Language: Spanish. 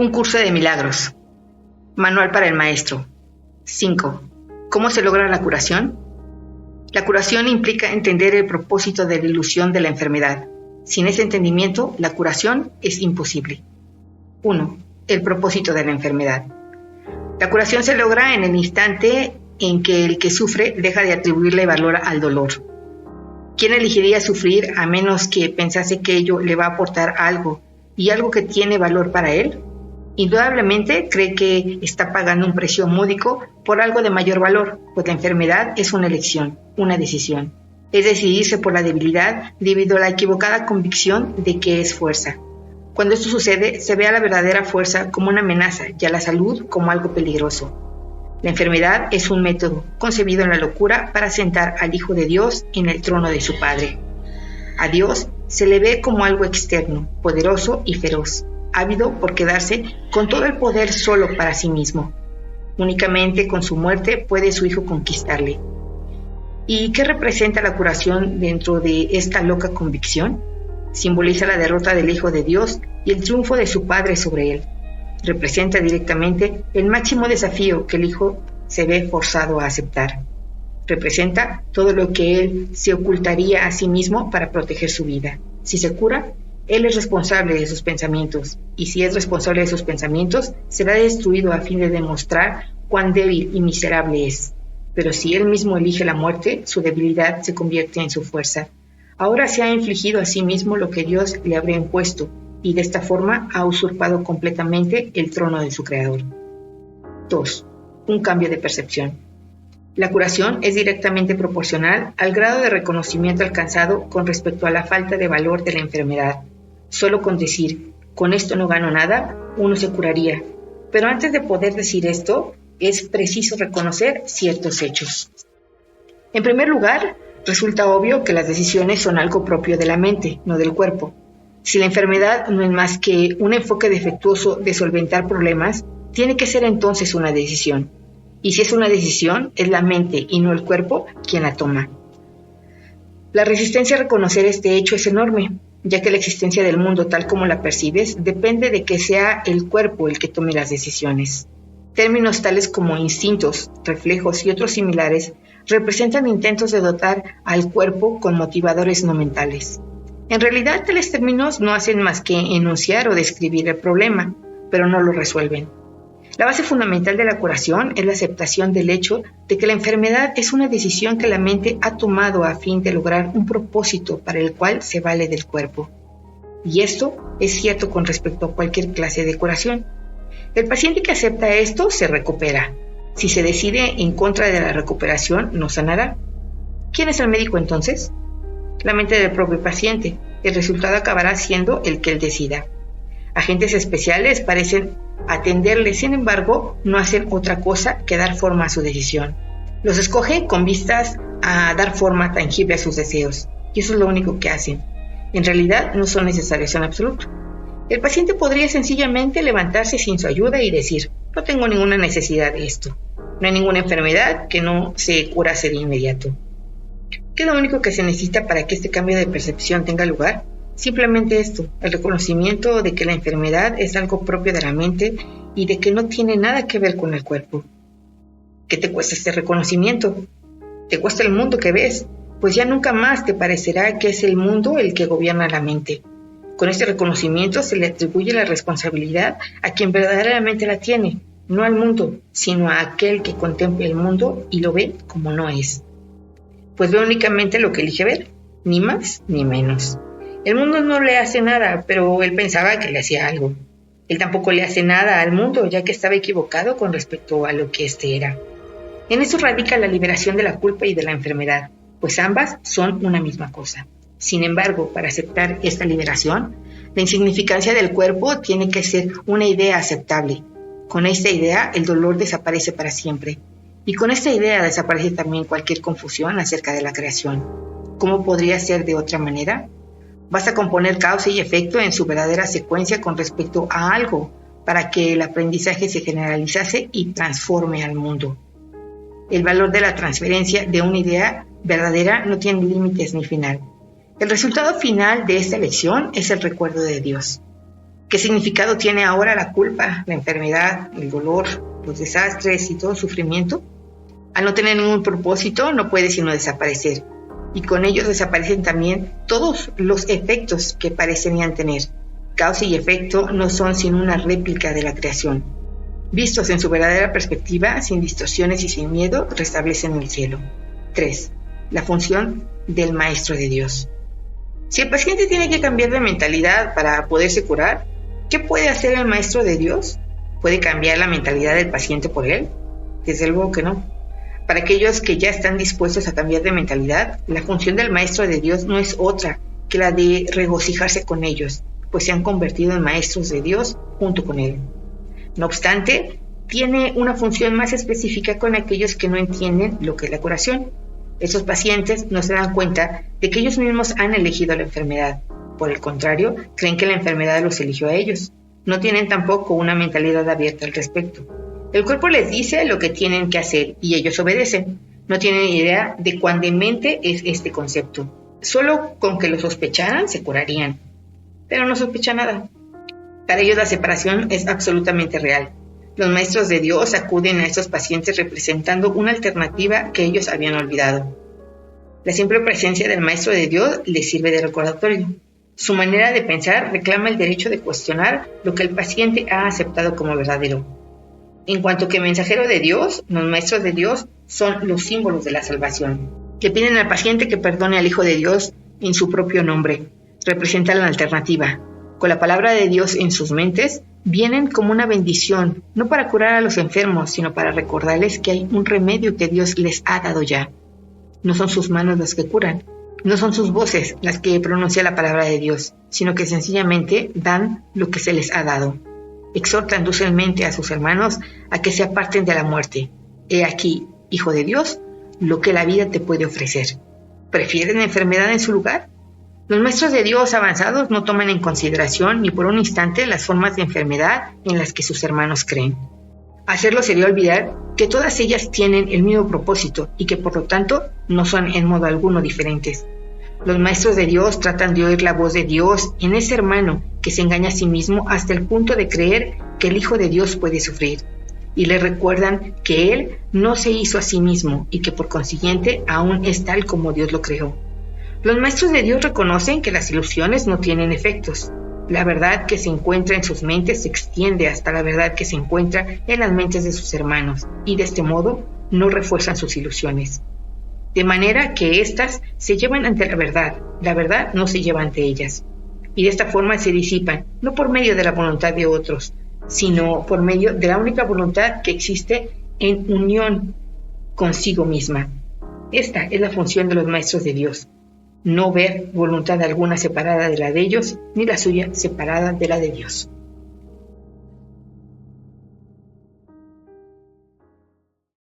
Un curso de milagros. Manual para el maestro. 5. ¿Cómo se logra la curación? La curación implica entender el propósito de la ilusión de la enfermedad. Sin ese entendimiento, la curación es imposible. 1. El propósito de la enfermedad. La curación se logra en el instante en que el que sufre deja de atribuirle valor al dolor. ¿Quién elegiría sufrir a menos que pensase que ello le va a aportar algo y algo que tiene valor para él? Indudablemente cree que está pagando un precio módico por algo de mayor valor, pues la enfermedad es una elección, una decisión. Es decidirse por la debilidad debido a la equivocada convicción de que es fuerza. Cuando esto sucede, se ve a la verdadera fuerza como una amenaza y a la salud como algo peligroso. La enfermedad es un método concebido en la locura para sentar al Hijo de Dios en el trono de su Padre. A Dios se le ve como algo externo, poderoso y feroz, ávido por quedarse con todo el poder solo para sí mismo. Únicamente con su muerte puede su Hijo conquistarle. ¿Y qué representa la curación dentro de esta loca convicción? Simboliza la derrota del Hijo de Dios y el triunfo de su Padre sobre él. Representa directamente el máximo desafío que el Hijo se ve forzado a aceptar. Representa todo lo que él se ocultaría a sí mismo para proteger su vida. Si se cura, él es responsable de sus pensamientos, y si es responsable de sus pensamientos, será destruido a fin de demostrar cuán débil y miserable es. Pero si él mismo elige la muerte, su debilidad se convierte en su fuerza. Ahora se ha infligido a sí mismo lo que Dios le habría impuesto, y de esta forma ha usurpado completamente el trono de su Creador. 2. Un cambio de percepción. La curación es directamente proporcional al grado de reconocimiento alcanzado con respecto a la falta de valor de la enfermedad. Solo con decir, con esto no gano nada, uno se curaría. Pero antes de poder decir esto, es preciso reconocer ciertos hechos. En primer lugar, resulta obvio que las decisiones son algo propio de la mente, no del cuerpo. Si la enfermedad no es más que un enfoque defectuoso de solventar problemas, tiene que ser entonces una decisión. Y si es una decisión, es la mente y no el cuerpo quien la toma. La resistencia a reconocer este hecho es enorme, ya que la existencia del mundo tal como la percibes depende de que sea el cuerpo el que tome las decisiones. Términos tales como instintos, reflejos y otros similares representan intentos de dotar al cuerpo con motivadores no mentales. En realidad, tales términos no hacen más que enunciar o describir el problema, pero no lo resuelven. La base fundamental de la curación es la aceptación del hecho de que la enfermedad es una decisión que la mente ha tomado a fin de lograr un propósito para el cual se vale del cuerpo. Y esto es cierto con respecto a cualquier clase de curación. El paciente que acepta esto se recupera. Si se decide en contra de la recuperación, no sanará. ¿Quién es el médico entonces? La mente del propio paciente. El resultado acabará siendo el que él decida. Agentes especiales parecen atenderle, sin embargo, no hacen otra cosa que dar forma a su decisión. Los escoge con vistas a dar forma tangible a sus deseos, y eso es lo único que hacen. En realidad no son necesarios en absoluto. El paciente podría sencillamente levantarse sin su ayuda y decir, no tengo ninguna necesidad de esto. No hay ninguna enfermedad que no se curase de inmediato. ¿Qué es lo único que se necesita para que este cambio de percepción tenga lugar? Simplemente esto, el reconocimiento de que la enfermedad es algo propio de la mente y de que no tiene nada que ver con el cuerpo. ¿Qué te cuesta este reconocimiento? ¿Te cuesta el mundo que ves? Pues ya nunca más te parecerá que es el mundo el que gobierna la mente. Con este reconocimiento se le atribuye la responsabilidad a quien verdaderamente la tiene, no al mundo, sino a aquel que contempla el mundo y lo ve como no es. Pues ve únicamente lo que elige ver, ni más ni menos. El mundo no le hace nada, pero él pensaba que le hacía algo. Él tampoco le hace nada al mundo, ya que estaba equivocado con respecto a lo que éste era. En eso radica la liberación de la culpa y de la enfermedad, pues ambas son una misma cosa. Sin embargo, para aceptar esta liberación, la insignificancia del cuerpo tiene que ser una idea aceptable. Con esta idea, el dolor desaparece para siempre. Y con esta idea desaparece también cualquier confusión acerca de la creación. ¿Cómo podría ser de otra manera? Basta con poner causa y efecto en su verdadera secuencia con respecto a algo para que el aprendizaje se generalizase y transforme al mundo. El valor de la transferencia de una idea verdadera no tiene límites ni final. El resultado final de esta lección es el recuerdo de Dios. ¿Qué significado tiene ahora la culpa, la enfermedad, el dolor, los desastres y todo el sufrimiento? Al no tener ningún propósito, no puede sino desaparecer. Y con ellos desaparecen también todos los efectos que parecerían tener. Causa y efecto no son sino una réplica de la creación. Vistos en su verdadera perspectiva, sin distorsiones y sin miedo, restablecen el cielo. 3. La función del Maestro de Dios. Si el paciente tiene que cambiar de mentalidad para poderse curar, ¿qué puede hacer el Maestro de Dios? ¿Puede cambiar la mentalidad del paciente por él? Desde luego que no. Para aquellos que ya están dispuestos a cambiar de mentalidad, la función del Maestro de Dios no es otra que la de regocijarse con ellos, pues se han convertido en maestros de Dios junto con Él. No obstante, tiene una función más específica con aquellos que no entienden lo que es la curación. Esos pacientes no se dan cuenta de que ellos mismos han elegido la enfermedad. Por el contrario, creen que la enfermedad los eligió a ellos. No tienen tampoco una mentalidad abierta al respecto. El cuerpo les dice lo que tienen que hacer y ellos obedecen. No tienen idea de cuán demente es este concepto. Solo con que lo sospecharan se curarían. Pero no sospecha nada. Para ellos la separación es absolutamente real. Los maestros de Dios acuden a estos pacientes representando una alternativa que ellos habían olvidado. La simple presencia del Maestro de Dios les sirve de recordatorio. Su manera de pensar reclama el derecho de cuestionar lo que el paciente ha aceptado como verdadero. En cuanto que mensajero de Dios, los maestros de Dios son los símbolos de la salvación. Le piden al paciente que perdone al Hijo de Dios en su propio nombre. Representan la alternativa. Con la palabra de Dios en sus mentes, vienen como una bendición, no para curar a los enfermos, sino para recordarles que hay un remedio que Dios les ha dado ya. No son sus manos las que curan, no son sus voces las que pronuncian la palabra de Dios, sino que sencillamente dan lo que se les ha dado. Exhortan dulcemente a sus hermanos a que se aparten de la muerte. He aquí, Hijo de Dios, lo que la vida te puede ofrecer. ¿Prefieren la enfermedad en su lugar? Los maestros de Dios avanzados no toman en consideración ni por un instante las formas de enfermedad en las que sus hermanos creen. Hacerlo sería olvidar que todas ellas tienen el mismo propósito y que por lo tanto no son en modo alguno diferentes. Los maestros de Dios tratan de oír la voz de Dios en ese hermano que se engaña a sí mismo hasta el punto de creer que el Hijo de Dios puede sufrir. Y le recuerdan que Él no se hizo a sí mismo y que por consiguiente aún es tal como Dios lo creó. Los maestros de Dios reconocen que las ilusiones no tienen efectos. La verdad que se encuentra en sus mentes se extiende hasta la verdad que se encuentra en las mentes de sus hermanos y de este modo no refuerzan sus ilusiones. De manera que éstas se llevan ante la verdad no se lleva ante ellas. Y de esta forma se disipan, no por medio de la voluntad de otros, sino por medio de la única voluntad que existe en unión consigo misma. Esta es la función de los maestros de Dios. No ver voluntad alguna separada de la de ellos, ni la suya separada de la de Dios.